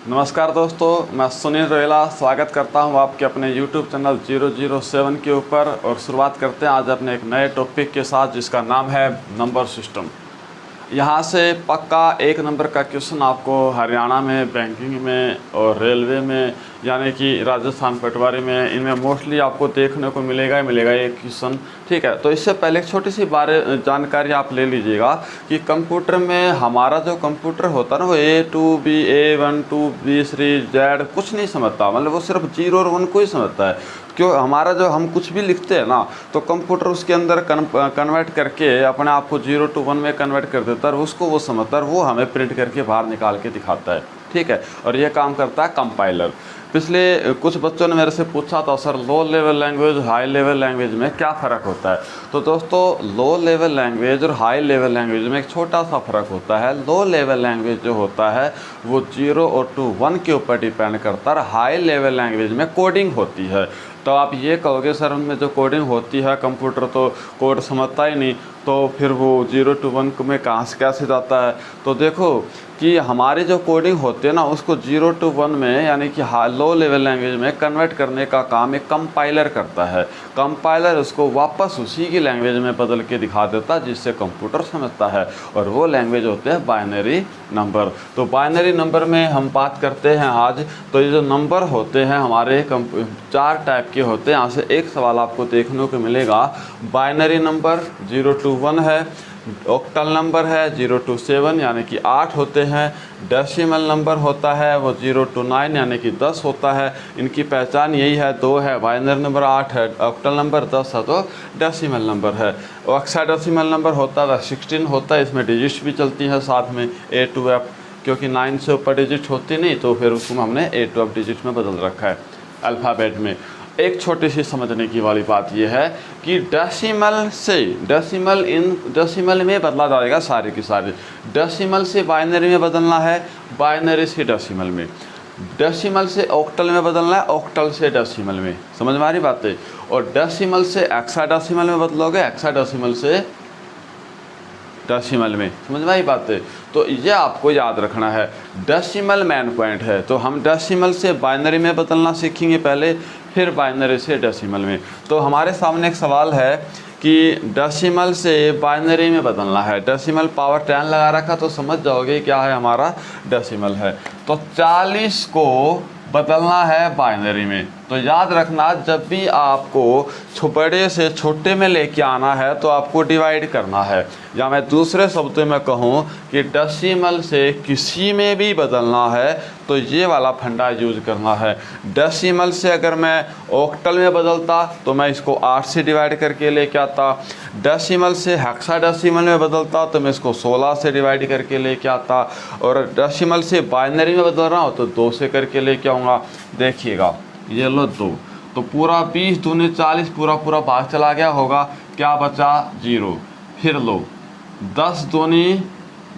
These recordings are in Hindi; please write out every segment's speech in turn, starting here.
नमस्कार दोस्तों, मैं सुनील रोहेला स्वागत करता हूं आपके अपने YouTube चैनल 007 के ऊपर। और शुरुआत करते हैं आज अपने एक नए टॉपिक के साथ जिसका नाम है नंबर सिस्टम। यहाँ से पक्का एक नंबर का क्वेश्चन आपको हरियाणा में, बैंकिंग में और रेलवे में, यानी कि राजस्थान पटवारी में, इनमें मोस्टली आपको देखने को मिलेगा ये क्वेश्चन। ठीक है, तो इससे पहले एक छोटी सी जानकारी आप ले लीजिएगा कि कंप्यूटर में हमारा जो कंप्यूटर होता है ना, वो A2 B A1 2 B3 Z कुछ नहीं समझता, मतलब वो सिर्फ 0 और 1 को ही समझता है। क्यों, हमारा जो हम कुछ भी लिखते हैं ना, तो कंप्यूटर उसके अंदर कन्वर्ट करके अपने आप को 0 to 1 में कन्वर्ट कर देता है और उसको वो समझता है, वो हमें प्रिंट करके बाहर निकाल के दिखाता है। ठीक है, और ये काम करता है कंपाइलर। पिछले कुछ बच्चों ने मेरे से पूछा था, sir low level language high level language में क्या फ़र्क होता है। तो दोस्तों, लो लेवल लैंग्वेज और हाई लेवल लैंग्वेज में एक छोटा सा फ़र्क होता है। लो लेवल लैंग्वेज जो होता है वो 0 और 1 के ऊपर डिपेंड करता है। हाई लेवल लैंग्वेज में कोडिंग होती है। तो आप ये कहोगे सर उनमें जो कोडिंग होती है कंप्यूटर तो कोड समझता ही नहीं, तो फिर वो 0 to 1 में कहाँ से कैसे जाता है। तो देखो कि हमारी जो कोडिंग होती है ना, उसको 0 to 1 में यानी कि लो लेवल लैंग्वेज में कन्वर्ट करने का काम एक कंपाइलर करता है। कंपाइलर उसको वापस उसी की लैंग्वेज में बदल के दिखा देता है जिससे कंप्यूटर समझता है, और वो लैंग्वेज होते हैं बाइनरी नंबर। तो बाइनरी नंबर में हम बात करते हैं आज। तो ये जो नंबर होते हैं हमारे 4 टाइप के होते हैं। यहाँ से एक सवाल आपको देखने को मिलेगा। बाइनरी नंबर 0 to 1 है, ऑक्टल नंबर है 0 to 7 यानी कि 8 होते हैं, डेसिमल नंबर होता है वो 0 to 9 यानी कि 10 होता है। इनकी पहचान यही है, 2 है बाइनरी नंबर, 8 है ऑक्टल नंबर, 10 है तो डेसिमल नंबर है। हेक्साडेसिमल नंबर होता है 16 होता है, इसमें डिजिट्स भी चलती हैं साथ में A to F, क्योंकि 9 से ऊपर डिजिट होती नहीं तो फिर उसको हमने A to F डिजिट में बदल रखा है अल्फ़ाबेट में। एक छोटी सी समझने की वाली बात यह है कि डेसिमल से डेसिमल में बदला जाएगा सारे की सारे। डेसिमल से बाइनरी में बदलना है, बाइनरी से डेसिमल में, डेसिमल से ऑक्टल में बदलना है, ऑक्टल से डेसिमल में। समझ में आ रही बात है। और डेसिमल से हेक्साडेसिमल में बदलोगे, हेक्साडेसिमल से डेसिमल में। समझ में आई बात है। तो ये आपको याद रखना है, डेसिमल मेन पॉइंट है। तो हम डेसिमल से बाइनरी में बदलना सीखेंगे पहले, फिर बाइनरी से डेसिमल में। तो हमारे सामने एक सवाल है कि डेसिमल से बाइनरी में बदलना है। डेसिमल पावर 10 लगा रखा तो समझ जाओगे क्या है हमारा डेसिमल है। तो 40 को बदलना है बाइनरी में। तो याद रखना, जब भी आपको बड़े से छोटे में लेके आना है तो आपको डिवाइड करना है। या मैं दूसरे शब्दों में कहूँ कि डेसिमल से किसी में भी बदलना है तो ये वाला फंडा यूज करना है। डेसिमल से अगर मैं ऑक्टल में बदलता तो मैं इसको 8 से डिवाइड करके लेके आता। डेसिमल से हेक्साडेसिमल में बदलता तो मैं इसको 16 से डिवाइड करके लेके आता। और डेसिमल से बाइनरी में बदल रहा हूँ तो 2 से करके लेके आऊँगा। देखिएगा, ये लो 2, तो पूरा 20 दूनी 40 पूरा भाग चला गया होगा, क्या बचा 0। फिर लो 10 दूनी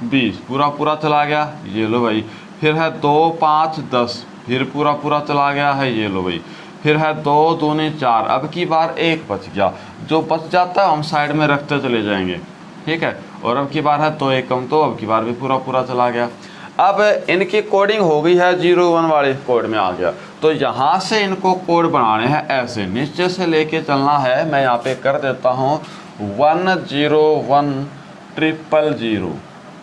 20 पूरा चला गया, ये लो भाई। फिर है 2 5 10 फिर पूरा चला गया है, ये लो भाई। फिर है 2 दूनी 4, अब की बार 1 बच गया। जो बच जाता है हम साइड में रखते चले जाएंगे, ठीक है। और अब की बार है तो 1 कम, तो अब की बार भी पूरा चला गया। अब इनकी कोडिंग हो गई है 0 1 वाले कोड में आ गया। तो यहाँ से इनको कोड बनाने हैं ऐसे, नीचे से लेके चलना है। मैं यहाँ पे कर देता हूँ 1 0 1 0 0 0।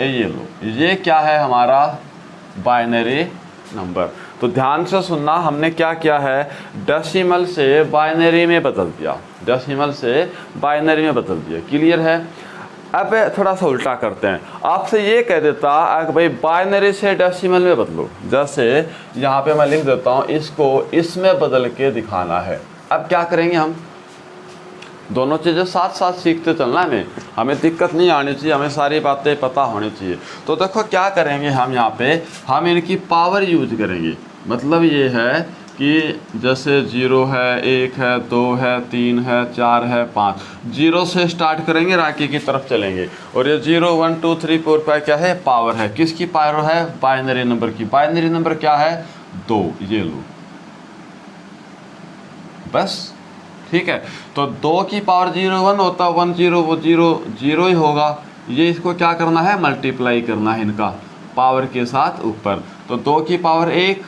ये लो, ये क्या है हमारा बाइनरी नंबर। तो ध्यान से सुनना, हमने क्या किया है, डेसिमल से बाइनरी में बदल दिया, डेसिमल से बाइनरी में बदल दिया। क्लियर है। अब थोड़ा सा उल्टा करते हैं। आपसे ये कह देता कि भाई बाइनरी से डेसिमल में बदलो, जैसे यहाँ पे मैं लिख देता हूँ इसको इसमें बदल के दिखाना है। अब क्या करेंगे, हम दोनों चीज़ें साथ साथ सीखते चलना है। हमें दिक्कत नहीं आनी चाहिए, हमें सारी बातें पता होनी चाहिए। तो देखो क्या करेंगे हम, यहाँ पे हम इनकी पावर यूज करेंगे। मतलब ये है कि जैसे 0 है, 1 है, 2 है, 3 है, 4 है, 5, 0 से स्टार्ट करेंगे, राकी की तरफ चलेंगे। और ये 0 1 2 3 4 5 क्या है, पावर है। किसकी पावर है, बाइनरी नंबर की। बाइनरी नंबर क्या है, 2, ये लो बस, ठीक है। तो 2 की पावर 0 1 होता है, 1 0 वो 0 0 ही होगा। ये इसको क्या करना है, मल्टीप्लाई करना है इनका। पावर के साथ ऊपर। तो 2 की पावर 1,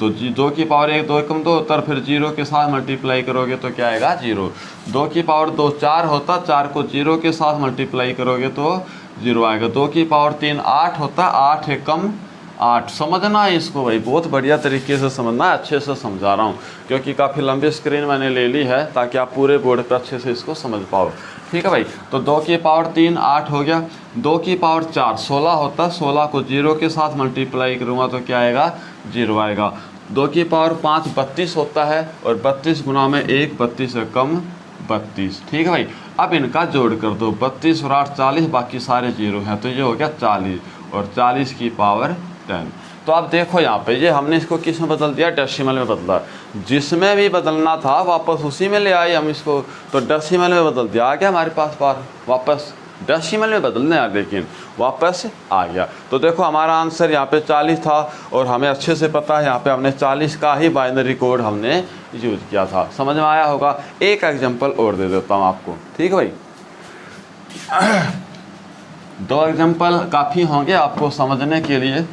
तो 2 की पावर 1 2 एकम 2 होता, फिर 0 के साथ मल्टीप्लाई करोगे तो क्या आएगा 0। 2 की पावर 2 4 होता, 4 को 0 के साथ मल्टीप्लाई करोगे तो 0 आएगा। 2 की पावर 3 8 होता, 8 एकम 8। समझना है इसको भाई, बहुत बढ़िया तरीके से समझना है, अच्छे से समझा रहा हूँ क्योंकि काफ़ी लंबी स्क्रीन मैंने ले ली है ताकि आप पूरे बोर्ड पर अच्छे से इसको समझ पाओ। ठीक है भाई, तो 2 की पावर 3 8 हो गया। 2 की पावर 4 16 होता, 16 को 0 के साथ मल्टीप्लाई करूँगा तो क्या आएगा 0 आएगा। 2 की पावर 5 32 होता है, और 32 गुना में 1 32 से कम 32। ठीक है भाई, अब इनका जोड़ कर दो, 32 और 8 40, बाकी सारे 0 हैं, तो ये हो गया 40, और 40 की पावर 10। तो आप देखो यहाँ पे, ये हमने इसको किस में बदल दिया, डेसिमल में बदला। जिसमें भी बदलना था वापस उसी में ले आए हम इसको, तो डेसिमल में बदल दिया, आ गया हमारे पास बार वापस डेसिमल में बदलने आ, लेकिन वापस आ गया। तो देखो हमारा आंसर यहाँ पे 40 था, और हमें अच्छे से पता है यहाँ पे हमने 40 का ही बाइनरी कोड हमने यूज किया था। समझ में आया होगा। एक एग्जांपल और दे देता हूँ आपको। ठीक है भाई, 2 एग्जांपल काफ़ी होंगे आपको समझने के लिए।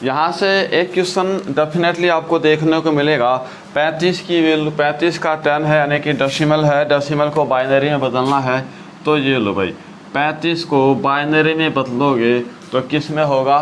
यहाँ से एक क्वेश्चन डेफिनेटली आपको देखने को मिलेगा। 35 की वैल्यू, 35 का 10 है, यानी कि डेसिमल है, डेसिमल को बाइनरी में बदलना है। तो ये लो भाई, 35 को बाइनरी में बदलोगे तो किस में होगा,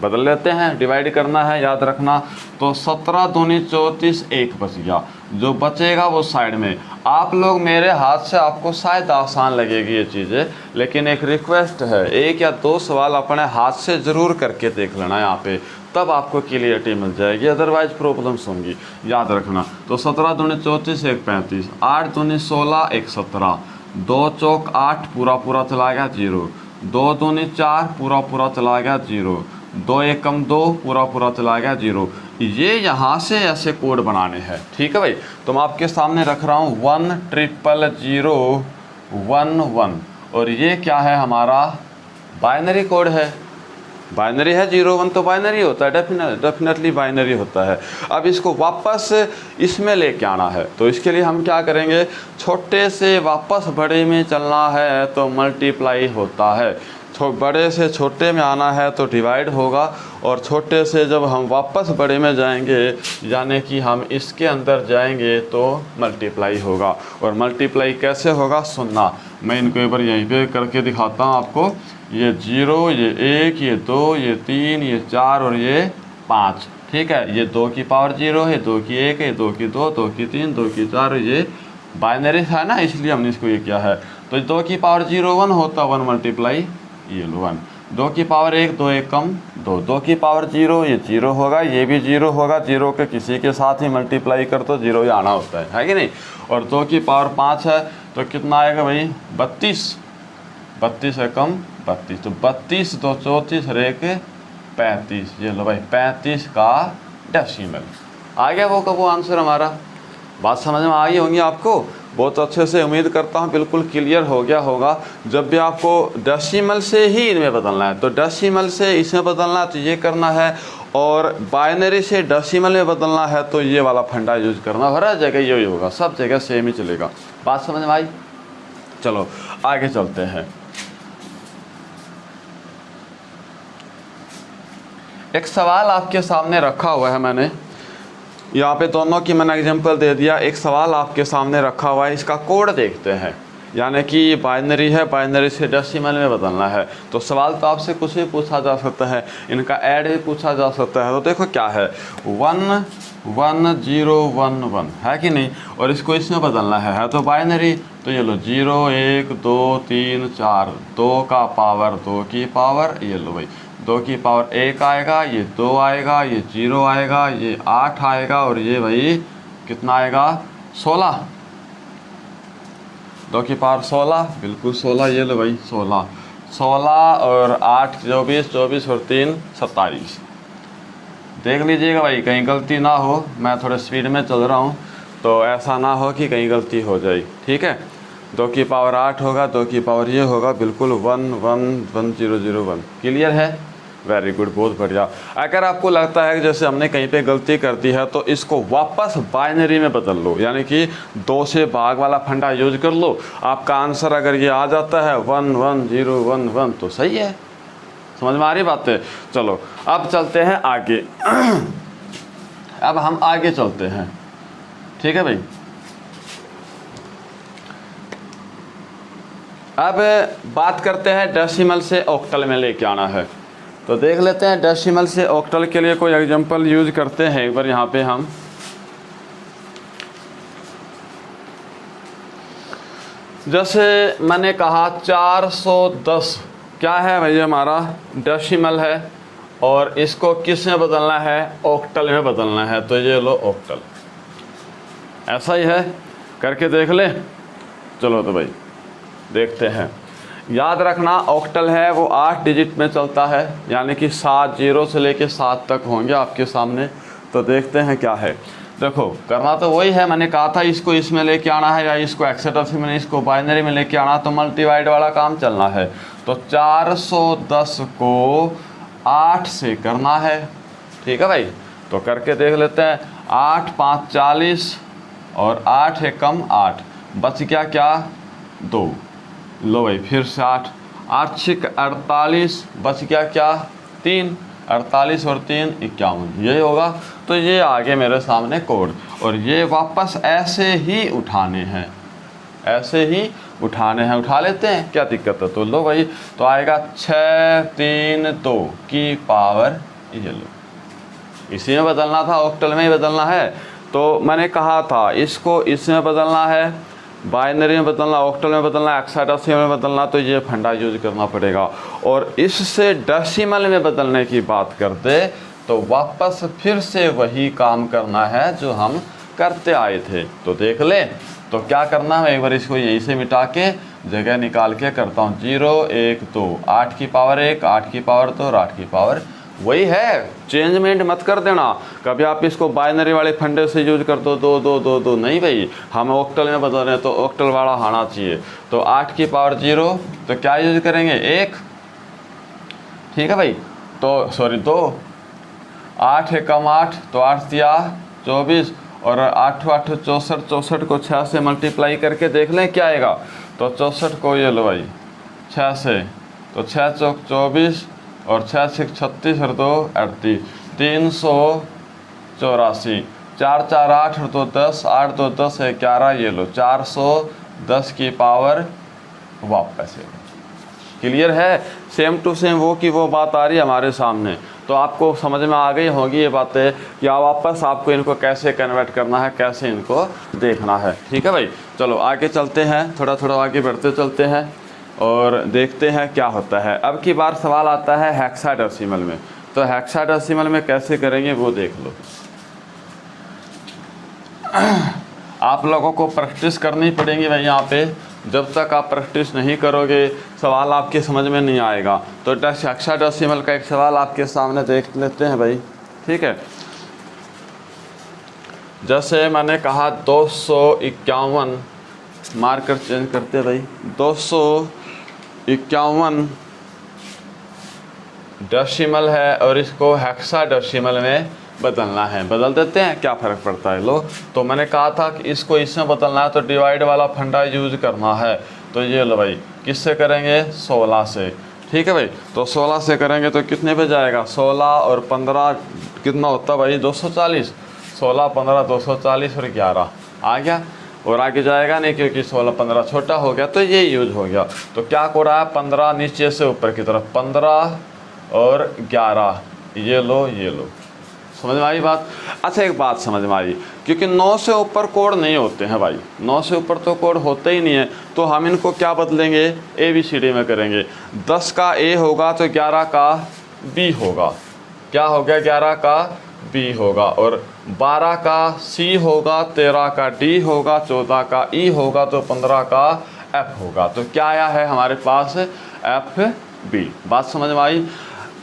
बदल लेते हैं, डिवाइड करना है, याद रखना। तो 17 दूनी 34, 1 बच गया, जो बचेगा वो साइड में। आप लोग मेरे हाथ से, आपको शायद आसान लगेगी ये चीज़ें, लेकिन एक रिक्वेस्ट है, 1 या 2 सवाल अपने हाथ से ज़रूर करके देख लेना यहाँ पे, तब आपको क्लियरिटी मिल जाएगी, अदरवाइज प्रॉब्लम्स होंगी, याद रखना। तो 17 दूनी 34, 1 35, 8 दूनी 16, 1 17, 2 चौक 8, पूरा पूरा चला गया 0, 2 दूनी 4, पूरा पूरा चला गया 0, 2 एकम 2, पूरा पूरा चला गया 0। ये यहाँ से ऐसे कोड बनाने हैं। ठीक है भाई, तो मैं आपके सामने रख रहा हूँ 1 0 0 1 1, और ये क्या है, हमारा बाइनरी कोड है। बाइनरी है, 0 1 तो बाइनरी होता है, डेफिनेटली बाइनरी होता है। अब इसको वापस इसमें लेके आना है, तो इसके लिए हम क्या करेंगे, छोटे से वापस बड़े में चलना है तो मल्टीप्लाई होता है। बड़े से छोटे में आना है तो डिवाइड होगा, और छोटे से जब हम वापस बड़े में जाएंगे, यानी कि हम इसके अंदर जाएंगे, तो मल्टीप्लाई होगा। और मल्टीप्लाई कैसे होगा सुनना, मैं इनको एक बार यहीं पे करके दिखाता हूँ आपको। ये 0, ये 1, ये 2, ये 3, ये 4 और ये 5। ठीक है, ये 2 की पावर 0 है, 2 की 1 है, 2 की 2, 2 की 3, 2 की 4, ये बाइनरी है ना, इसलिए हमने इसको ये किया है। तो 2 की पावर 0 1 होता, 1 मल्टीप्लाई ये लो 1। 2 की पावर 1 2 एकम 2, 2 की पावर 0, ये 0 होगा, ये भी 0 होगा, 0 के किसी के साथ ही मल्टीप्लाई कर तो 0 ही आना होता है कि नहीं। और 2 की पावर 5 है, तो कितना आएगा भाई 32, 32 एकम 32, तो 32 2 34 और 1 35। ये लो भाई 35 का डेसिमल आ गया, वो आंसर हमारा। बात समझ में आई होंगी आपको बहुत अच्छे से, उम्मीद करता हूँ बिल्कुल क्लियर हो गया होगा। जब भी आपको डेसिमल से ही इनमें बदलना है, तो डेसिमल से इसमें बदलना है तो ये करना है, और बाइनरी से डेसिमल में बदलना है तो ये वाला फंडा यूज करना। हर जगह यही होगा, सब जगह सेम ही चलेगा। बात समझ में आई। चलो आगे चलते हैं। एक सवाल आपके सामने रखा हुआ है, मैंने यहाँ पे दोनों की मैंने एग्जांपल दे दिया। एक सवाल आपके सामने रखा हुआ है, इसका कोड देखते हैं। यानी कि ये बाइनरी है, बाइनरी से डेसिमल में बदलना है। तो सवाल तो आपसे कुछ भी पूछा जा सकता है, इनका ऐड भी पूछा जा सकता है। तो देखो क्या है, 1 1 0 1 1 है कि नहीं, और इसको इसमें बदलना है तो बाइनरी। तो ये लो 0 1 2 3 4, 2 का पावर 2 की पावर, ये लो भाई 2 की पावर 1 आएगा, ये 2 आएगा, ये 0 आएगा, ये 8 आएगा, और ये भाई कितना आएगा 16, 2 की पावर 16, बिल्कुल 16। ये लो भाई 16 16 और 8 24, 24 और 3 27। देख लीजिएगा भाई कहीं गलती ना हो, मैं थोड़े स्पीड में चल रहा हूँ तो ऐसा ना हो कि कहीं गलती हो जाए। ठीक है, 2 की पावर 8 होगा, 2 की पावर ये होगा, बिल्कुल 1 1 1 0 0 1। क्लियर है। वेरी गुड, बहुत बढ़िया। अगर आपको लगता है कि जैसे हमने कहीं पे गलती कर दी है तो इसको वापस बाइनरी में बदल लो, यानी कि 2 से भाग वाला फंडा यूज कर लो। आपका आंसर अगर ये आ जाता है 1 1 0 1 1 तो सही है। समझ में आ रही बात है? चलो अब चलते हैं आगे। अब हम आगे चलते हैं, ठीक है भाई। अब बात करते हैं डेसिमल से ऑक्टल में लेके आना है, तो देख लेते हैं डेसिमल से ऑक्टल के लिए कोई एग्जांपल यूज करते हैं एक बार। यहाँ पे हम जैसे मैंने कहा 410 क्या है भाई, हमारा डेसिमल है और इसको किस में बदलना है, ऑक्टल में बदलना है। तो ये लो ऑक्टल, ऐसा ही है, करके देख ले। चलो तो भाई देखते हैं। याद रखना ऑक्टल है वो 8 डिजिट में चलता है, यानी कि 7 0 से लेके 7 तक होंगे आपके सामने। तो देखते हैं क्या है। देखो करना तो वही है, मैंने कहा था इसको इसमें लेके आना है या इसको हेक्साडेसिमल में, इसको बाइनरी में लेके आना, तो मल्टीवाइड वाला काम चलना है। तो 410 को 8 से करना है, ठीक है भाई। तो करके देख लेते हैं। 8 5 40 और 8 है कम 8, बच गया क्या 2। लो भाई फिर से 8 8 6 48, बच गया क्या 3। 48 और 3 51, यही होगा। तो ये आगे मेरे सामने कोड, और ये वापस ऐसे ही उठाने हैं, ऐसे ही उठाने हैं। उठा लेते हैं, क्या दिक्कत है। तो लो भाई, तो आएगा 6 3 2 की पावर, ये लो, इसी में बदलना था, ऑक्टल में ही बदलना है। तो मैंने कहा था इसको इसमें बदलना है, बाइनरी में बदलना, ऑक्टल में बदलना, हेक्साडेसिमल में बदलना, तो ये फंडा यूज करना पड़ेगा। और इससे डेसिमल में बदलने की बात करते तो वापस फिर से वही काम करना है जो हम करते आए थे। तो देख ले, तो क्या करना है, एक बार इसको यहीं से मिटा के जगह निकाल के करता हूँ। 0 1 2, 8 की पावर 1, 8 की पावर 2 और 8 की पावर वही है, चेंजमेंट मत कर देना। कभी आप इसको बाइनरी वाले फंडे से यूज कर दो 2 2 2 2, नहीं भाई, हम ऑक्टल में बदल रहे हैं तो ऑक्टल वाला आना चाहिए। तो 8 की पावर 0, तो क्या यूज करेंगे 1, ठीक है भाई। तो सॉरी 2, 8 है कम 8, तो 8 दिया 24 और 8 8 64, 64 को 6 से मल्टीप्लाई करके देख लें क्या आएगा। तो 64 को ये लो भाई 6 से, तो 6 चौक 24 और 6 6 36 और 2 38, 384, 4 4 8 और 2 10, 8 2 10 है 11, ये लो 410 की पावर वापस है। क्लियर है, सेम टू सेम वो की वो बात आ रही है हमारे सामने। तो आपको समझ में आ गई होगी ये बातें कि वापस आपको इनको कैसे कन्वर्ट करना है, कैसे इनको देखना है, ठीक है भाई। चलो आगे चलते हैं, थोड़ा थोड़ा आगे बढ़ते चलते हैं और देखते हैं क्या होता है। अब की बार सवाल आता है हेक्साडेसिमल में, तो हेक्साडेसिमल में कैसे करेंगे वो देख लो। आप लोगों को प्रैक्टिस करनी पड़ेगी भाई यहाँ पे, जब तक आप प्रैक्टिस नहीं करोगे सवाल आपके समझ में नहीं आएगा। तो हेक्साडेसिमल का एक सवाल आपके सामने देख लेते हैं भाई, ठीक है। जैसे मैंने कहा 251, मार्कर चेंज करते भाई, 251 डेसिमल है और इसको हेक्साडेसिमल में बदलना है। बदल देते हैं, क्या फ़र्क पड़ता है। लो, तो मैंने कहा था कि इसको इसमें बदलना है तो डिवाइड वाला फंडा यूज करना है। तो ये लो भाई, किससे करेंगे 16 से, ठीक है भाई। तो 16 से करेंगे तो कितने पे जाएगा, 16 और 15 कितना होता भाई 240, 16 15 240 और 11 आ गया। और आगे जाएगा नहीं क्योंकि 16 15 छोटा हो गया, तो ये यूज हो गया। तो क्या हो रहा है 15 नीचे से ऊपर की तरफ, 15 और 11, ये लो ये लो। समझ में आई बात। अच्छा एक बात समझ में आई, क्योंकि 9 से ऊपर कोड नहीं होते हैं भाई, 9 से ऊपर तो कोड होते ही नहीं है। तो हम इनको क्या बदलेंगे, ABCD में करेंगे। 10 का A होगा तो 11 का B होगा, क्या हो गया 11 का B होगा, और 12 का C होगा, 13 का D होगा, 14 का E होगा, तो 15 का F होगा। तो क्या आया है हमारे पास FB। बात समझ में आई।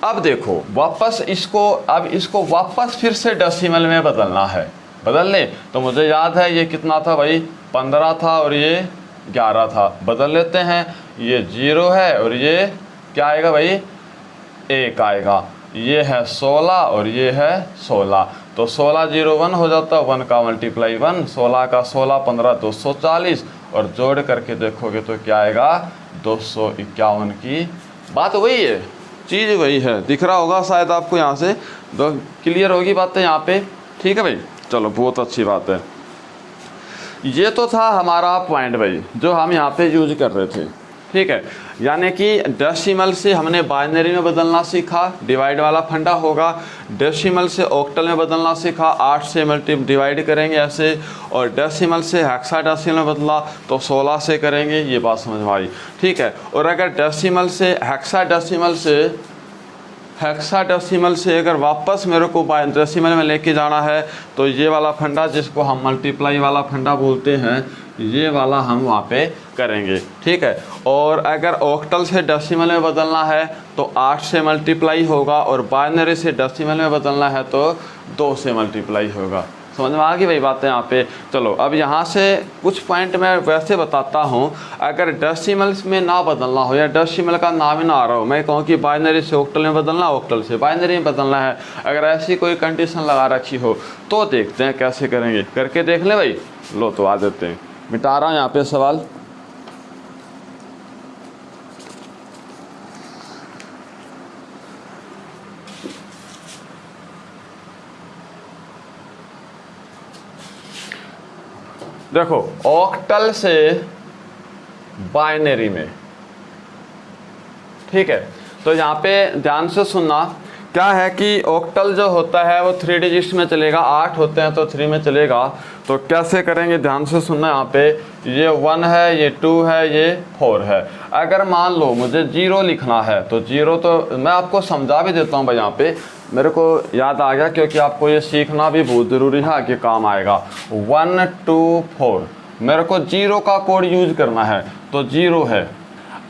अब देखो वापस इसको, अब इसको वापस फिर से डेसिमल में बदलना है। बदल ले, तो मुझे याद है ये कितना था भाई 15 था और ये 11 था। बदल लेते हैं, ये 0 है और ये क्या आएगा भाई 1 आएगा। ये है 16 और ये है 16, तो 16 0 1 हो जाता है, 1 का मल्टीप्लाई 1, 16 का 16 15 240, और जोड़ करके देखोगे तो क्या आएगा 251 की। बात वही है, चीज़ वही है, दिख रहा होगा शायद आपको यहाँ से, तो क्लियर होगी बातें यहाँ पे। ठीक है भाई, चलो बहुत अच्छी बात है। ये तो था हमारा पॉइंट भाई जो हम यहाँ पे यूज कर रहे थे। ठीक है, यानी कि डेसिमल से हमने बाइनरी में बदलना सीखा, डिवाइड वाला फंडा होगा। डेसिमल से ऑक्टल में बदलना सीखा, 8 से डिवाइड करेंगे ऐसे, और डेसिमल से हेक्साडेसिमल में बदला तो 16 से करेंगे, ये बात समझ में आई। ठीक है, और अगर डेसिमल से हेक्साडेसिमल से अगर वापस मेरे को डेसिमल में लेके जाना है तो ये वाला फंडा जिसको हम मल्टीप्लाई वाला फंडा बोलते हैं, ये वाला हम वहाँ पे करेंगे। ठीक है, और अगर ऑक्टल से डेसिमल में बदलना है तो 8 से मल्टीप्लाई होगा, और बाइनरी से डेसिमल में बदलना है तो 2 से मल्टीप्लाई होगा। समझ में आ गई भाई बातें यहाँ पे। चलो अब यहाँ से कुछ पॉइंट मैं वैसे बताता हूँ, अगर डेसिमल्स में ना बदलना हो या डेसिमल का नाम ही ना आ रहा हो, मैं कहूँ कि बाइनरी से ऑक्टल में बदलना, ऑक्टल से बाइनरी में बदलना है, अगर ऐसी कोई कंडीशन लगा रखी हो तो देखते हैं कैसे करेंगे, करके देख लें भाई। लो तो आ देते हैं, मिटा रहा हूँ यहाँ पे सवाल। देखो ऑक्टल से बाइनरी में, ठीक है, तो यहाँ पे ध्यान से सुनना, क्या है कि ऑक्टल जो होता है वो 3 डिजिट्स में चलेगा, 8 होते हैं तो 3 में चलेगा। तो कैसे करेंगे ध्यान से सुनना, यहाँ पे ये 1 है, ये 2 है, ये 4 है। अगर मान लो मुझे 0 लिखना है तो 0, तो मैं आपको समझा भी देता हूँ भाई, यहाँ पे मेरे को याद आ गया क्योंकि आपको ये सीखना भी बहुत ज़रूरी है, आगे काम आएगा। 1 2 4 मेरे को 0 का कोड यूज करना है तो 0 है।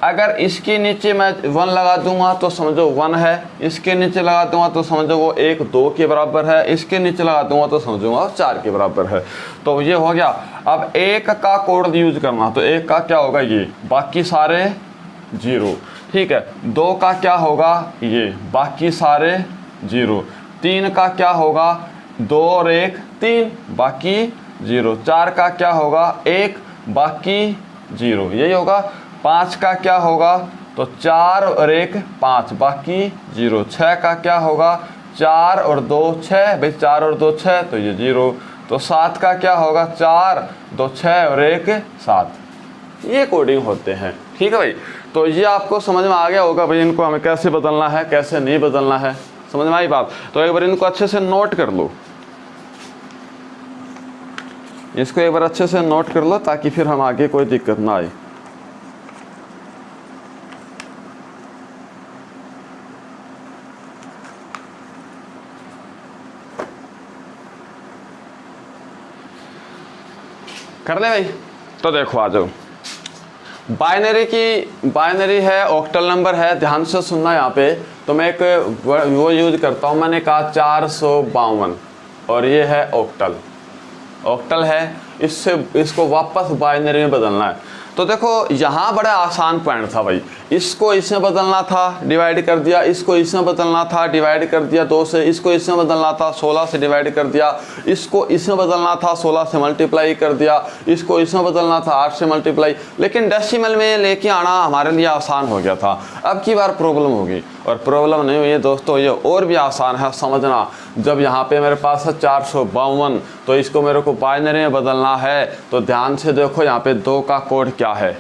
अगर इसके नीचे मैं 1 लगा दूंगा तो समझो 1 है, इसके नीचे लगा दूंगा तो समझो वो 1 2 के बराबर है, इसके नीचे लगा दूंगा तो समझूंगा 4 के बराबर है। तो ये हो गया। अब 1 का कोड यूज करना, तो 1 का क्या होगा ये, बाकी सारे 0। ठीक है, 2 का क्या होगा ये, बाकी सारे 0। 3 का क्या होगा, 2 और 1 3, बाकी 0। 4 का क्या होगा, 1 बाकी 0, यही होगा। 5 का क्या होगा, तो 4 और 1 5, बाकी 0। 6 का क्या होगा, 4 और 2 6, भाई 4 और 2 6, तो ये 0। तो 7 का क्या होगा, 4 2 6 और 1 7। ये कोडिंग होते हैं। ठीक है भाई, तो ये आपको समझ में आ गया होगा भाई, इनको हमें कैसे बदलना है कैसे नहीं बदलना है, समझ में आई बात। तो एक बार इनको अच्छे से नोट कर लो, इसको एक बार अच्छे से नोट कर लो ताकि फिर हम आगे कोई दिक्कत ना आए। कर ले भाई। तो देखो आ जाओ, बाइनरी है, ऑक्टल नंबर है, ध्यान से सुनना यहाँ पे। तो मैं एक वो यूज करता हूँ, मैंने कहा 452, और ये है ऑक्टल है, इसको वापस बाइनरी में बदलना है। तो देखो यहाँ बड़ा आसान पॉइंट था भाई, इसको इसमें बदलना था, डिवाइड कर दिया, इसको इसमें बदलना था, डिवाइड कर दिया 2 से, इसको इसमें बदलना था, 16 से डिवाइड कर दिया, इसको इसमें बदलना था, 16 से मल्टीप्लाई कर दिया, इसको इसमें बदलना था, 8 से मल्टीप्लाई। लेकिन डेसिमल में लेके आना हमारे लिए आसान हो गया था, अब की बार प्रॉब्लम होगी, और प्रॉब्लम नहीं हुई है दोस्तों, ये और भी आसान है समझना। जब यहाँ पे मेरे पास है 452, तो इसको मेरे को बाइनरी में बदलना है, तो ध्यान से देखो यहाँ पे 2 का कोड क्या है,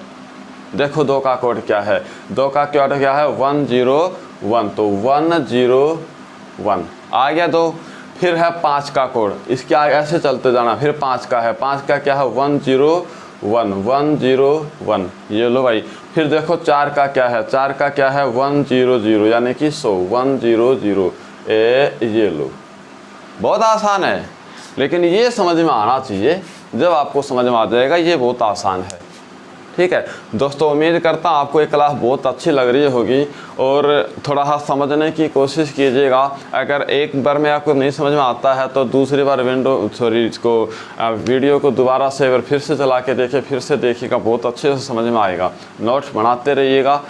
देखो 2 का कोड क्या है, 2 का कोड क्या है 101, तो 101 आ गया 2। फिर है 5 का कोड, इसके आगे ऐसे चलते जाना, फिर 5 का है, 5 का क्या है 101, ये लो भाई। फिर देखो 4 का क्या है, 4 का क्या है 100, यानी कि 100 100, ये लो। बहुत आसान है, लेकिन ये समझ में आना चाहिए, जब आपको समझ में आ जाएगा ये बहुत आसान है। ठीक है दोस्तों, उम्मीद करता हूँ आपको ये क्लास बहुत अच्छी लग रही होगी, और थोड़ा सा समझने की कोशिश कीजिएगा। अगर एक बार में आपको नहीं समझ में आता है तो दूसरी बार वीडियो को दोबारा से एक बार फिर से चला के देखिए, फिर से देखिएगा, बहुत अच्छे से समझ में आएगा। नोट्स बनाते रहिएगा।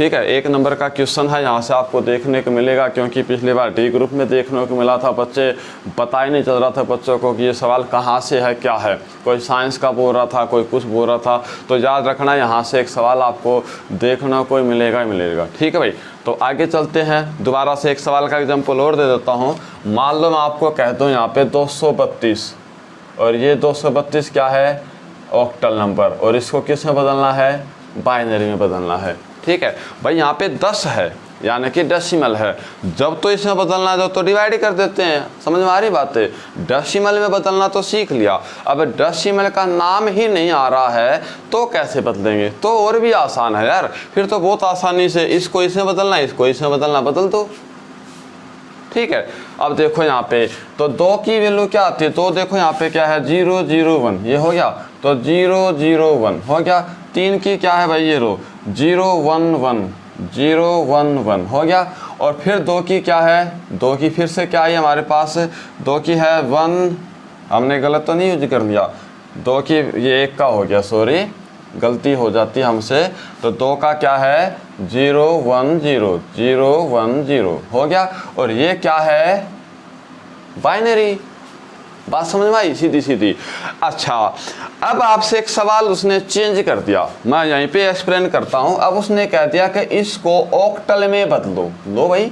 ठीक है, 1 नंबर का क्वेश्चन है, यहाँ से आपको देखने को मिलेगा, क्योंकि पिछली बार डी ग्रुप में देखने को मिला था, बच्चे पता ही नहीं चल रहा था बच्चों को कि ये सवाल कहाँ से है, क्या है, कोई साइंस का बोल रहा था, कोई कुछ बोल रहा था। तो याद रखना, यहाँ से एक सवाल आपको देखना कोई मिलेगा ही मिलेगा। ठीक है भाई, तो आगे चलते हैं। दोबारा से एक सवाल का एग्जाम्पल और दे देता हूँ। मान लो मैं आपको कह दूँ यहाँ पे 232, और ये 232 क्या है, ऑक्टल नंबर, और इसको किस में बदलना है, बाइनरी में बदलना है। ठीक है भाई, यहाँ पे 10 है यानी कि डेसिमल है, जब तो इसमें बदलना है जब तो डिवाइड कर देते हैं, समझ में आ रही बात है। डेसिमल में बदलना तो सीख लिया, अब डेसिमल का नाम ही नहीं आ रहा है तो कैसे बदलेंगे, तो और भी आसान है यार, फिर तो बहुत आसानी से इसको इसमें बदलना, इसको इसमें बदलना, बदल दो। ठीक है, अब देखो यहाँ पे तो 2 की वैल्यू क्या आती है, तो देखो यहाँ पे क्या है 0 0 1, ये हो गया, तो 0 0 1 हो गया। 3 की क्या है भाई, ये रो 0 1 1 0 1 1 हो गया। और फिर 2 की क्या है, 2 की फिर से क्या है हमारे पास, 2 की है 1, हमने गलत तो नहीं यूज कर लिया, 2 की ये 1 का हो गया, सॉरी गलती हो जाती है हमसे। तो 2 का क्या है 0 1 0 0 1 0 हो गया। और ये क्या है, बाइनरी। बात समझ में आई, सीधी सीधी। अच्छा, अब आपसे एक सवाल उसने चेंज कर दिया, मैं यहीं पे एक्सप्लेन करता हूं। अब उसने कह दिया कि इसको ऑक्टल में बदलो। लो भाई,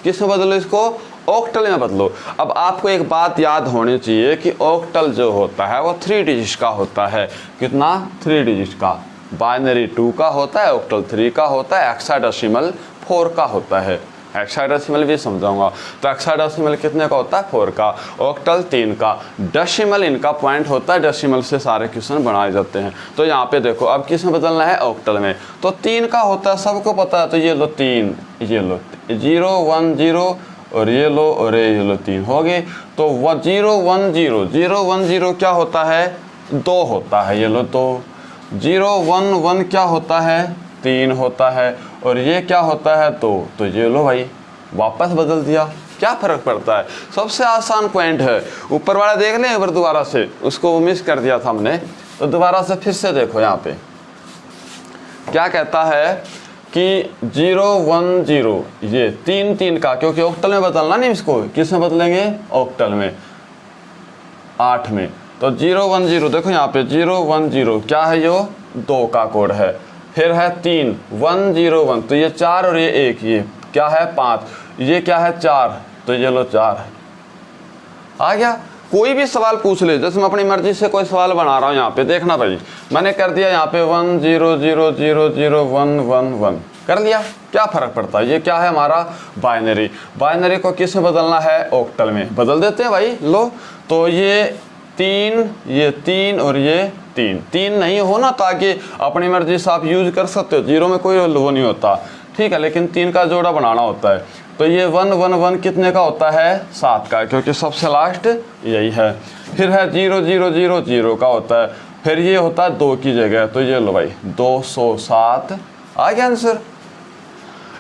किस में बदलो, इसको ऑक्टल में बदलो। अब आपको एक बात याद होनी चाहिए कि ऑक्टल जो होता है वो 3 डिजिट का होता है। कितना, 3 डिजिट का। बाइनरी 2 का होता है, ऑक्टल 3 का होता है, हेक्साडेसिमल 4 का होता है। हेक्साडेसिमल भी समझाऊंगा। तो हेक्साडेसिमल कितने का होता है, 4 का, ऑक्टल 3 का। डेसिमल इनका पॉइंट होता है, डेसिमल से सारे क्वेश्चन बनाए जाते हैं। तो यहाँ पे देखो, अब किस में बदलना है, ऑक्टल में। तो 3 का होता है, सबको पता है, तो ये लो 3, ये लो 0 1 0 और ये लो, और ये लो 3 हो गए। तो 0 1 0 0 1 0 क्या होता है, 2 होता है, ये लो 2। 0 1 1 क्या होता है, 3 होता है, और ये क्या होता है 2। तो ये लो भाई, वापस बदल दिया, क्या फ़र्क पड़ता है, सबसे आसान पॉइंट है। ऊपर वाला देख लें एक बार दोबारा से, उसको मिस कर दिया था हमने, तो दोबारा से फिर से देखो यहाँ पे क्या कहता है कि 0 1 0 ये 3 3 का, क्योंकि ऑक्टल में बदलना नहीं, इसको किस में बदलेंगे, ऑक्टल में 8 में। तो 0 1 0 देखो यहाँ पे 0 1 0 क्या है, यो 2 का कोड है। फिर है 3 1 0 1, तो ये 4 और ये 1, ये क्या है 5, ये क्या है 4, तो ये लो 4 आ गया। कोई भी सवाल पूछ ले, जैसे मैं अपनी मर्जी से कोई सवाल बना रहा हूँ, यहाँ पे देखना भाई, मैंने कर दिया यहाँ पे 1 0 0 0 0 1 1 1 कर लिया, क्या फ़र्क पड़ता है। ये क्या है हमारा, बाइनरी। बाइनरी को किस में बदलना है, ऑक्टल में बदल देते हैं भाई। लो, तो ये 3, ये 3 और ये 3 3 नहीं हो ना, ताकि अपनी मर्जी से आप यूज कर सकते हो, 0 में कोई वो नहीं होता, ठीक है, लेकिन 3 का जोड़ा बनाना होता है। तो ये 1 1 1 कितने का होता है, 7 का, क्योंकि सबसे लास्ट यही है। फिर है 0 0 0 0 का होता है, फिर ये होता है 2 की जगह, तो ये लो भाई 207 आ गया आंसर।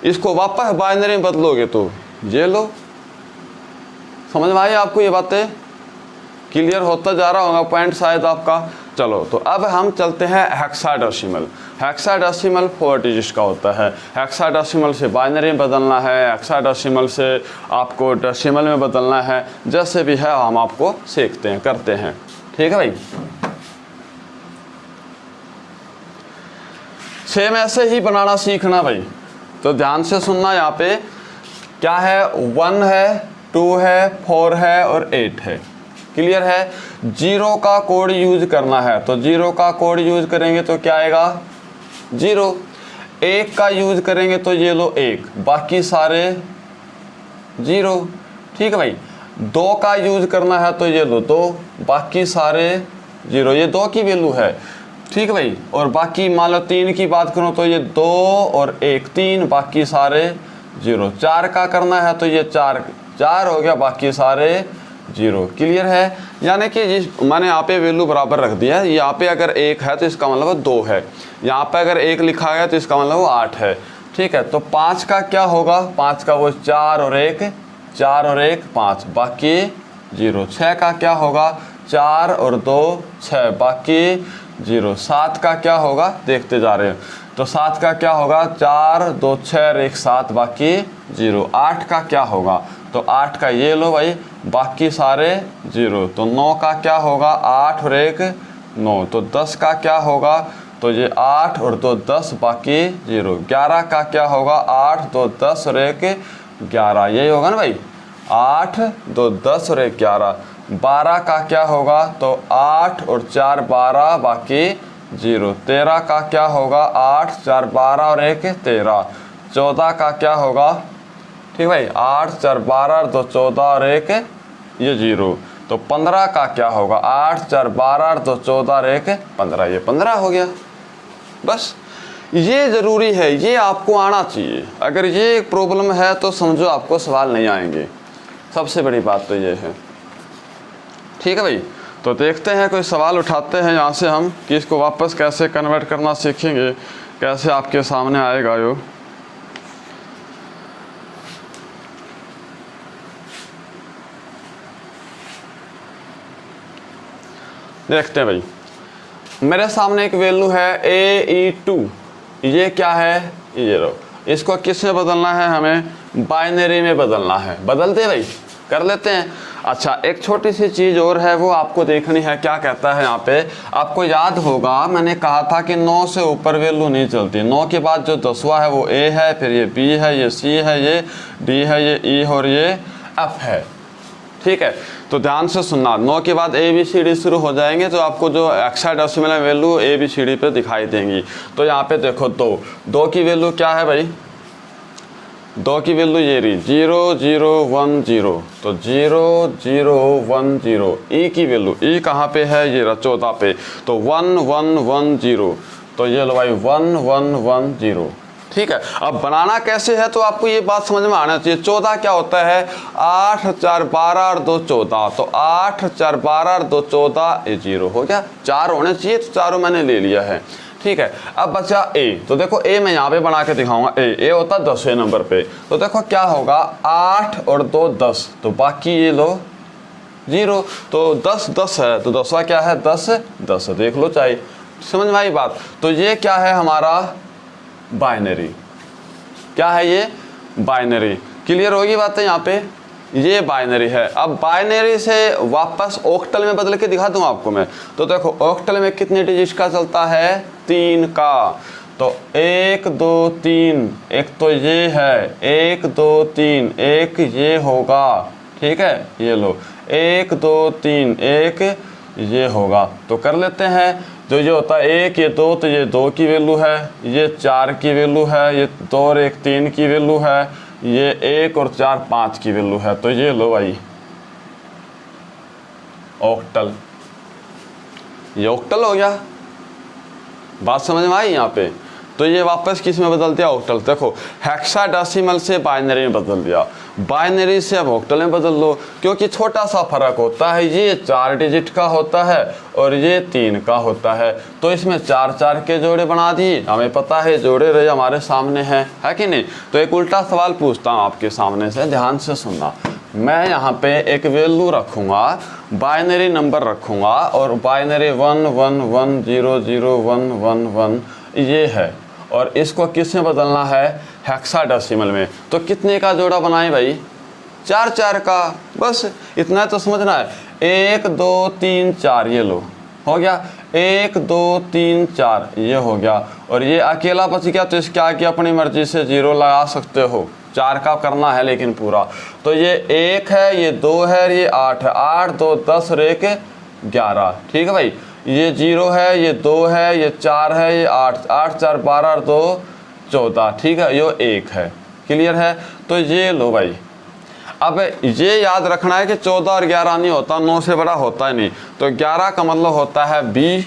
इसको वापस बाइनरी में बदलोगे तो ये लो, समझ में आई आपको, ये बातें क्लियर होता जा रहा होगा पॉइंट शायद आपका। चलो, तो अब हम चलते हैं हेक्साडेसिमल। हेक्साडेसिमल 4 डिजिट का होता है। हेक्साडेसिमल से बाइनरी में बदलना है, हेक्साडेसिमल से आपको डेसिमल में बदलना है, जैसे भी है हम आपको सीखते हैं, करते हैं, ठीक है भाई। सेम ऐसे ही बनाना सीखना भाई, तो ध्यान से सुनना। यहाँ पे क्या है, 1 है, 2 है, 4 है और 8 है, क्लियर है। 0 का कोड यूज करना है, तो 0 का कोड यूज करेंगे तो क्या आएगा 0। 1 का यूज करेंगे तो ये लो 1, बाकी सारे 0, ठीक है भाई। 2 का यूज करना है तो ये लो 2, बाकी सारे 0, ये 2 की वैल्यू है, ठीक है भाई। और बाकी मान लो 3 की बात करूँ तो ये 2 और 1 3, बाकी सारे 0। 4 का करना है तो ये 4 हो गया, बाकी सारे 0, क्लियर है। यानी कि जिस मैंने यहाँ पे वैल्यू बराबर रख दिया है, यहाँ पे अगर 1 है तो इसका मतलब 2 है, यहाँ पे अगर 1 लिखा गया तो इसका मतलब 8 है, ठीक है। तो 5 का क्या होगा, 5 का वो 4 और 1 5, बाकी 0। 6 का क्या होगा, 4 और 2 6, बाकी 0। 7 का क्या होगा, देखते जा रहे हैं, तो 7 का क्या होगा 4 2 6 और 1 7 बाकी 0। 8 का क्या होगा तो 8 का ये लो भाई बाकी सारे 0। तो 9 का क्या होगा 8 और 1 9। तो 10 का क्या होगा तो ये 8 और 2 10 बाकी 0। 11 का क्या होगा 8 2 10 और 1 11, यही होगा ना भाई 8 2 10 और 1 11। 12 का क्या होगा तो 8 और 4 12 बाकी 0। 13 का क्या होगा 8 4 12 और 1 13। 14 का क्या होगा ठीक भाई 8 4 12 और 2 14 और 1 ये 0। तो 15 का क्या होगा 8 4 12 और 2 14 और 1 15, ये 15 हो गया। बस ये ज़रूरी है, ये आपको आना चाहिए। अगर ये एक प्रॉब्लम है तो समझो आपको सवाल नहीं आएंगे, सबसे बड़ी बात तो ये है। ठीक है भाई, तो देखते हैं कोई सवाल उठाते हैं यहाँ से हम कि इसको वापस कैसे कन्वर्ट करना सीखेंगे, कैसे आपके सामने आएगा यो। देखते हैं भाई, मेरे सामने एक वैल्यू है AE2, ये क्या है ये लो। इसको किस में बदलना है हमें बाइनरी में बदलना है। बदलते हैं भाई, कर लेते हैं। अच्छा एक छोटी सी चीज़ और है वो आपको देखनी है, क्या कहता है यहाँ पे। आपको याद होगा मैंने कहा था कि 9 से ऊपर वैल्यू नहीं चलती। 9 के बाद जो 10वां है वो A है, फिर ये B है, ये C है, ये D है, ये E और ये F है। ठीक है, तो ध्यान से सुनना, 9 के बाद ABCD शुरू हो जाएंगे तो आपको जो हेक्साडेसिमल वैल्यू ABCD पे दिखाई देंगी। तो यहाँ पे देखो 2 की वैल्यू क्या है भाई, 2 की वैल्यू ये रही 0 0 1 0। तो 0 0 1 0। E की वैल्यू E कहाँ पे है ये रहा 14 पे, तो 1 1 1 0। तो ये लो भाई 1 1 1 0। ठीक है, अब बनाना कैसे है तो आपको ये बात समझ में आना चाहिए। 14 क्या होता है 8 4 12 और 2 14। तो 8 4 12 और 2 14 ये 0 हो गया। 4 होने चाहिए तो चारों मैंने ले लिया है। ठीक है, अब बचा A। तो देखो A मैं यहाँ पे बना के दिखाऊंगा। A होता है 10वें नंबर पे। तो देखो क्या होगा 8 और 2 10, तो बाकी ये लो 0। तो 10 10 है तो 10वां क्या है 10 10, देख लो चाहे, समझ में आई बात। तो ये क्या है हमारा बाइनरी, क्या है ये बाइनरी। क्लियर होगी बात है यहाँ पे, ये बाइनरी है। अब बाइनरी से वापस ऑक्टल में बदल के दिखा दूँ आपको मैं। तो देखो ऑक्टल में कितने डिजिट का चलता है 3 का। तो 1 2 3, एक तो ये है 1 2 3, एक ये होगा। ठीक है, ये लो 1 2 3 एक ये होगा। तो कर लेते हैं, जो ये होता है 1 ये 2, तो ये 2 की वैल्यू है, ये 4 की वैल्यू है, ये 2 और 1 3 की वैल्यू है, ये 1 और 4 5 की वैल्यू है। तो ये लो भाई ऑक्टल, ये ऑक्टल हो गया। बात समझ में आई यहाँ पे। तो ये वापस किस में बदल दिया ऑक्टल। देखो हेक्साडेसिमल से बाइनरी में बदल दिया, बाइनरी से अब ऑक्टल में बदल लो, क्योंकि छोटा सा फर्क होता है। ये 4 डिजिट का होता है और ये 3 का होता है। तो इसमें 4 4 के जोड़े बना दिए, हमें पता है जोड़े रहे हमारे सामने है कि नहीं। तो एक उल्टा सवाल पूछता हूँ आपके सामने से, ध्यान से सुनना। मैं यहाँ पे एक वैल्यू रखूँगा, बाइनरी नंबर रखूँगा और बाइनरी 1 1 1 0 0 1 1 1 ये है, और इसको किस में बदलना है हेक्साडेसिमल में। तो कितने का जोड़ा बनाए भाई 4 4 का, बस इतना तो समझना है। 1 2 3 4 ये लो हो गया, 1 2 3 4 ये हो गया, और ये अकेला बच गया। तो इसके आगे अपनी मर्जी से 0 लगा सकते हो, 4 का करना है लेकिन पूरा। तो ये 1 है, ये 2 है, ये 8 है, 8 2 10 और 1 11। ठीक है भाई, ये 0 है, ये 2 है, ये 4 है, ये 8 8 4 12 और 2 14। ठीक है, ये 1 है। क्लियर है। तो ये लो भाई, अब ये याद रखना है कि 14 और 11 नहीं होता, 9 से बड़ा होता है नहीं। तो 11 का मतलब होता है B,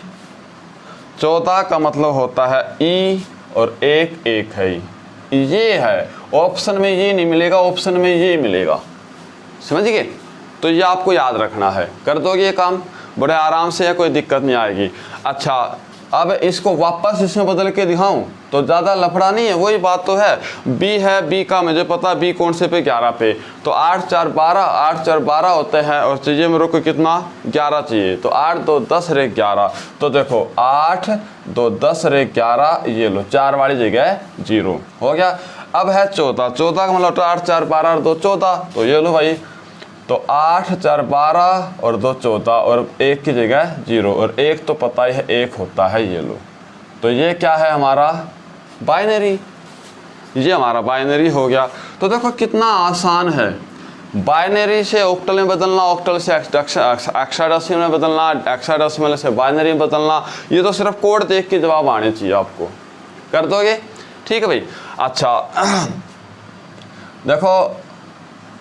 14 का मतलब होता है E, और 1 1 है ये है। ऑप्शन में ये नहीं मिलेगा, ऑप्शन में ये मिलेगा, समझ गए। तो ये आपको याद रखना है, कर दोगे ये काम बड़े आराम से, है कोई दिक्कत नहीं आएगी। अच्छा अब इसको वापस इसमें बदल के दिखाऊं तो ज़्यादा लफड़ा नहीं है, वही बात तो है। b है, b का मुझे पता b कौन से पे 11 पे, तो 8 4 12, 8 4 12 होते हैं और चाहिए मेरे को कितना 11 चाहिए, तो 8 2 10 रे 11। तो देखो 8 2 10 रे 11, ये लो 4 वाली जगह 0 हो गया। अब है 14, 14 का मतलब 8 4 12 और 2 14, तो ये लो भाई, तो 8 4 12 और 2 14 और 1 की जगह 0, और 1 तो पता ही है 1 होता है, ये लो। तो ये क्या है हमारा बाइनरी, ये हमारा बाइनरी हो गया। तो देखो कितना आसान है, बाइनरी से ऑक्टल में बदलना, ऑक्टल से हेक्साडेसिमल में बदलना, हेक्साडेसिमल से बाइनरी में बदलना। ये तो सिर्फ कोड देख के जवाब आने चाहिए आपको, कर दोगे? ठीक है भाई। अच्छा देखो,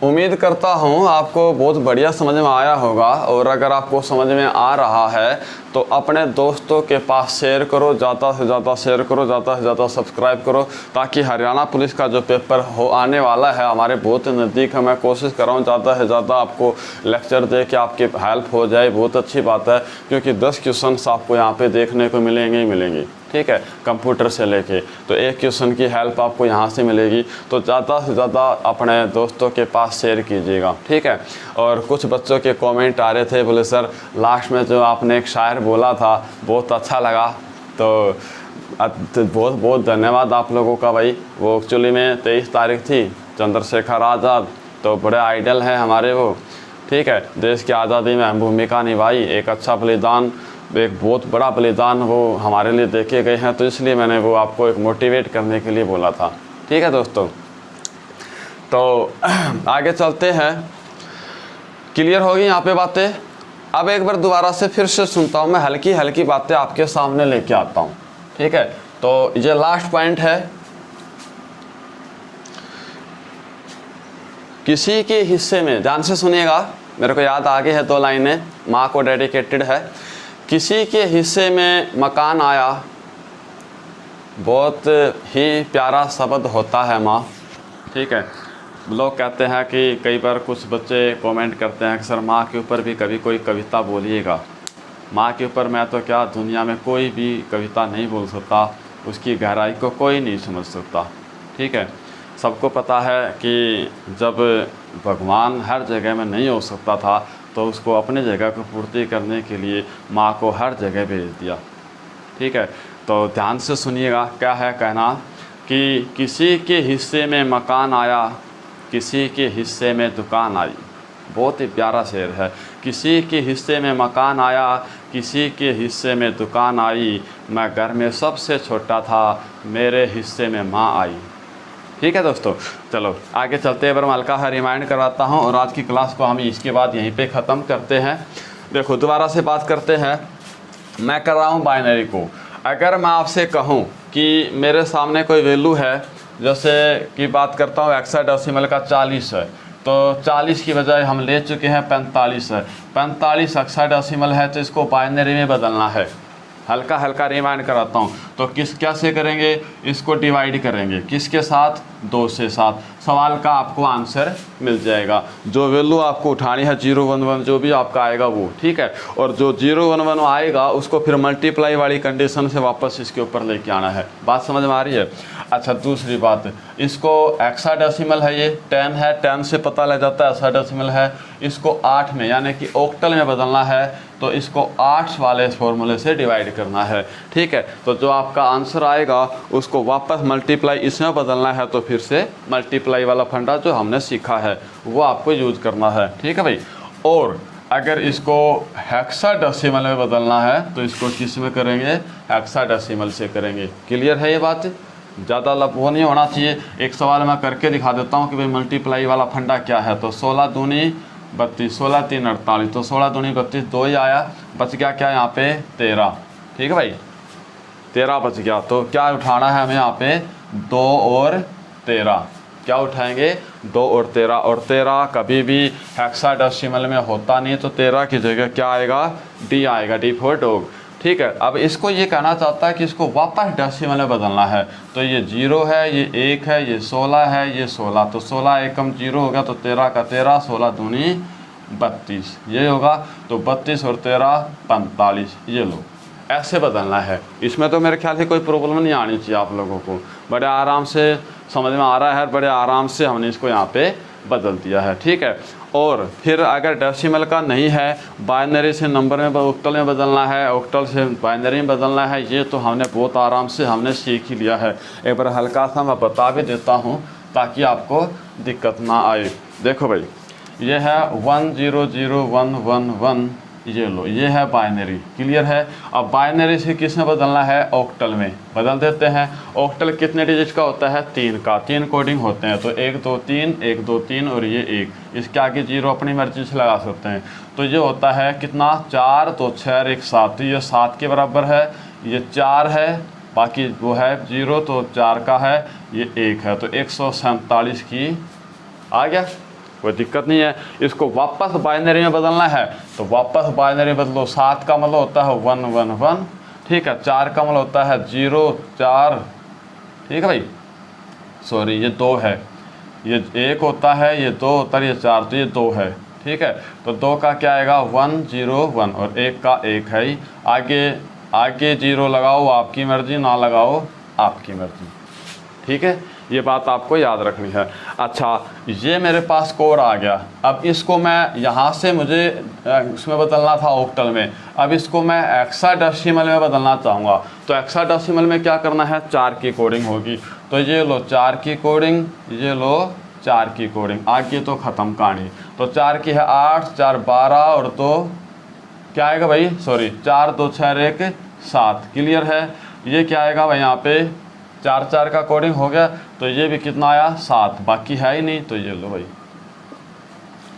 उम्मीद करता हूँ आपको बहुत बढ़िया समझ में आया होगा, और अगर आपको समझ में आ रहा है तो अपने दोस्तों के पास शेयर करो, ज़्यादा से ज़्यादा शेयर करो, ज़्यादा से ज़्यादा सब्सक्राइब करो, ताकि हरियाणा पुलिस का जो पेपर हो आने वाला है हमारे बहुत नज़दीक है। मैं कोशिश कर रहा हूँ ज़्यादा से ज़्यादा आपको लेक्चर दे के आपकी हेल्प हो जाए, बहुत अच्छी बात है, क्योंकि 10 क्वेश्चंस आपको यहाँ पे देखने को मिलेंगे ही मिलेंगे, ठीक है, कंप्यूटर से लेके। तो एक क्वेश्चन की हेल्प आपको यहाँ से मिलेगी, तो ज़्यादा से ज़्यादा अपने दोस्तों के पास शेयर कीजिएगा, ठीक है। और कुछ बच्चों के कमेंट आ रहे थे, बोले सर लास्ट में जो आपने एक शायर बोला था बहुत अच्छा लगा, तो बहुत बहुत धन्यवाद आप लोगों का भाई। वो एक्चुअली में 23 तारीख थी, चंद्रशेखर आज़ाद तो बड़े आइडल हैं हमारे वो, ठीक है। देश की आज़ादी में अहम भूमिका निभाई, एक अच्छा बलिदान, एक बहुत बड़ा बलिदान वो हमारे लिए देखे गए हैं, तो इसलिए मैंने वो आपको एक मोटिवेट करने के लिए बोला था, ठीक है दोस्तों। तो आगे चलते हैं, क्लियर होगी यहाँ पे बातें। अब एक बार दोबारा से फिर से सुनता हूँ, मैं हल्की हल्की बातें आपके सामने लेके आता हूँ, ठीक है। तो ये लास्ट पॉइंट है, किसी के हिस्से में, ध्यान से सुनिएगा, मेरे को याद आगे है 2 लाइनें, माँ को डेडिकेटेड है। किसी के हिस्से में मकान आया, बहुत ही प्यारा शब्द होता है माँ, ठीक है। लोग कहते हैं कि कई बार कुछ बच्चे कमेंट करते हैं कि सर माँ के ऊपर भी कभी कोई कविता बोलिएगा। माँ के ऊपर मैं तो क्या, दुनिया में कोई भी कविता नहीं बोल सकता, उसकी गहराई को कोई नहीं समझ सकता, ठीक है। सबको पता है कि जब भगवान हर जगह में नहीं हो सकता था तो उसको अपने जगह को पूर्ति करने के लिए माँ को हर जगह भेज दिया, ठीक है। तो ध्यान से सुनिएगा, क्या है कहना कि किसी के हिस्से में मकान आया, किसी के हिस्से में दुकान आई। बहुत ही प्यारा शेर है, किसी के हिस्से में मकान आया, किसी के हिस्से में दुकान आई, मैं घर में सबसे छोटा था, मेरे हिस्से में माँ आई। ठीक है दोस्तों, चलो आगे चलते हैं। मैं हल्का सा रिमाइंड करवाता हूँ और आज की क्लास को हम इसके बाद यहीं पे ख़त्म करते हैं। देखो दोबारा से बात करते हैं, मैं कर रहा हूँ बाइनरी को। अगर मैं आपसे कहूँ कि मेरे सामने कोई वैल्यू है, जैसे कि बात करता हूँ हेक्साडेसिमल का 40 है, तो 40 की बजाय हम ले चुके हैं 45 है। 45 हेक्साडेसिमल है तो इसको बाइनरी में बदलना है। हल्का हल्का रिमाइंड कराता हूँ, तो कैसे करेंगे, इसको डिवाइड करेंगे किसके साथ, 2 से साथ। सवाल का आपको आंसर मिल जाएगा। जो वैल्यू आपको उठानी है 011 जो भी आपका आएगा वो, ठीक है। और जो 011 आएगा उसको फिर मल्टीप्लाई वाली कंडीशन से वापस इसके ऊपर लेके आना है। बात समझ में आ रही है? अच्छा, दूसरी बात, इसको हेक्साडेसिमल है, ये 10 है, 10 से पता लग जाता है हेक्साडेसिमल है। इसको 8 में यानी कि ऑक्टल में बदलना है, तो इसको 8 वाले फॉर्मूले से डिवाइड करना है, ठीक है। तो जो आपका आंसर आएगा उसको वापस मल्टीप्लाई इसमें बदलना है, तो फिर से मल्टीप्लाई वाला फंडा जो हमने सीखा है वो आपको यूज करना है, ठीक है भाई। और अगर इसको हेक्साडेसिमल में बदलना है तो इसको किस में करेंगे, हेक्साडेसिमल से करेंगे। क्लियर है ये बात? ज़्यादा वो नहीं होना चाहिए। एक सवाल मैं करके दिखा देता हूँ कि भाई मल्टीप्लाई वाला फंडा क्या है। तो 16 दूनी 32, 16 3 48, तो 16 दूनी 32, 2 ही आया, बच गया क्या यहाँ पे 13, ठीक है भाई, 13 बच गया। तो क्या उठाना है हमें यहाँ पे, 2 और 13। क्या उठाएंगे, 2 और 13। और 13 कभी भी हेक्साडेसिमल में होता नहीं, तो 13 की जगह क्या आएगा, डी आएगा, डी फॉर डॉग, ठीक है। अब इसको ये कहना चाहता है कि इसको वापस डेसिमल में बदलना है, तो ये 0 है, ये 1 है, ये 16 है, ये 16, तो 16 एकम 0 हो गया, तो 13 का 13, 16 दूनी 32, ये होगा। तो 32 और 13 45, ये लो ऐसे बदलना है। इसमें तो मेरे ख्याल से कोई प्रॉब्लम नहीं आनी चाहिए आप लोगों को, बड़े आराम से समझ में आ रहा है, बड़े आराम से हमने इसको यहाँ पे बदल दिया है, ठीक है। और फिर अगर डेसिमल का नहीं है, बाइनरी से नंबर में ऑक्टल में बदलना है, ऑक्टल से बाइनरी में बदलना है, ये तो हमने बहुत आराम से हमने सीख ही लिया है। एक बार हल्का सा मैं बता भी देता हूँ ताकि आपको दिक्कत ना आए। देखो भाई, ये है 100111, ये लो, ये है बाइनरी, क्लियर है। अब बाइनरी से किस में बदलना है, ऑक्टल में बदल देते हैं। ऑक्टल कितने डिजिट का होता है, 3 का, 3 कोडिंग होते हैं, तो 1 2 3 1 2 3 और ये 1, इसके आगे 0 अपनी मर्जी से लगा सकते हैं। तो ये होता है कितना, 4 2 6 और 1 7, तो ये 7 के बराबर है, ये 4 है, बाकी वो है 0 तो 4 का है, ये 1 है, तो 147 की आ गया, कोई दिक्कत नहीं है। इसको वापस बाइनरी में बदलना है तो वापस बाइनरी बदलो। 7 का मतलब होता है 111, ठीक है। 4 का मतलब होता है 0 4, ठीक है भाई, सॉरी ये 2 है, ये 1 होता है, ये 2 होता है, ये 4, तो ये 2 है, ठीक है। तो 2 का क्या आएगा 101 और 1 का 1 है। आगे 0 लगाओ आपकी मर्जी, ना लगाओ आपकी मर्जी, ठीक है। ये बात आपको याद रखनी है। अच्छा, ये मेरे पास कोड आ गया। अब इसको मैं यहाँ से मुझे इसमें बदलना था ऑक्टल में, अब इसको मैं हेक्साडेसिमल में बदलना चाहूँगा। तो हेक्साडेसिमल में क्या करना है, 4 की कोडिंग होगी। तो ये लो 4 की कोडिंग, ये लो 4 की कोडिंग, आगे तो ख़त्म कहानी। तो 4 की है 8 4 12 और 2 क्या आएगा भाई, सॉरी 4 2 6 1 7, क्लियर है। ये क्या आएगा भाई, यहाँ पे 4 4 का कोडिंग हो गया, तो ये भी कितना आया 7, बाकी है ही नहीं, तो ये लो भाई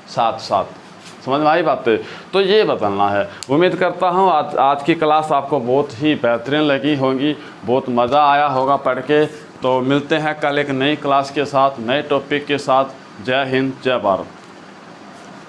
7 7, समझ में आई बातें। तो ये बदलना है। उम्मीद करता हूँ आज की क्लास आपको बहुत ही बेहतरीन लगी होगी, बहुत मज़ा आया होगा पढ़ के। तो मिलते हैं कल एक नई क्लास के साथ, नए टॉपिक के साथ। जय हिंद, जय भारत।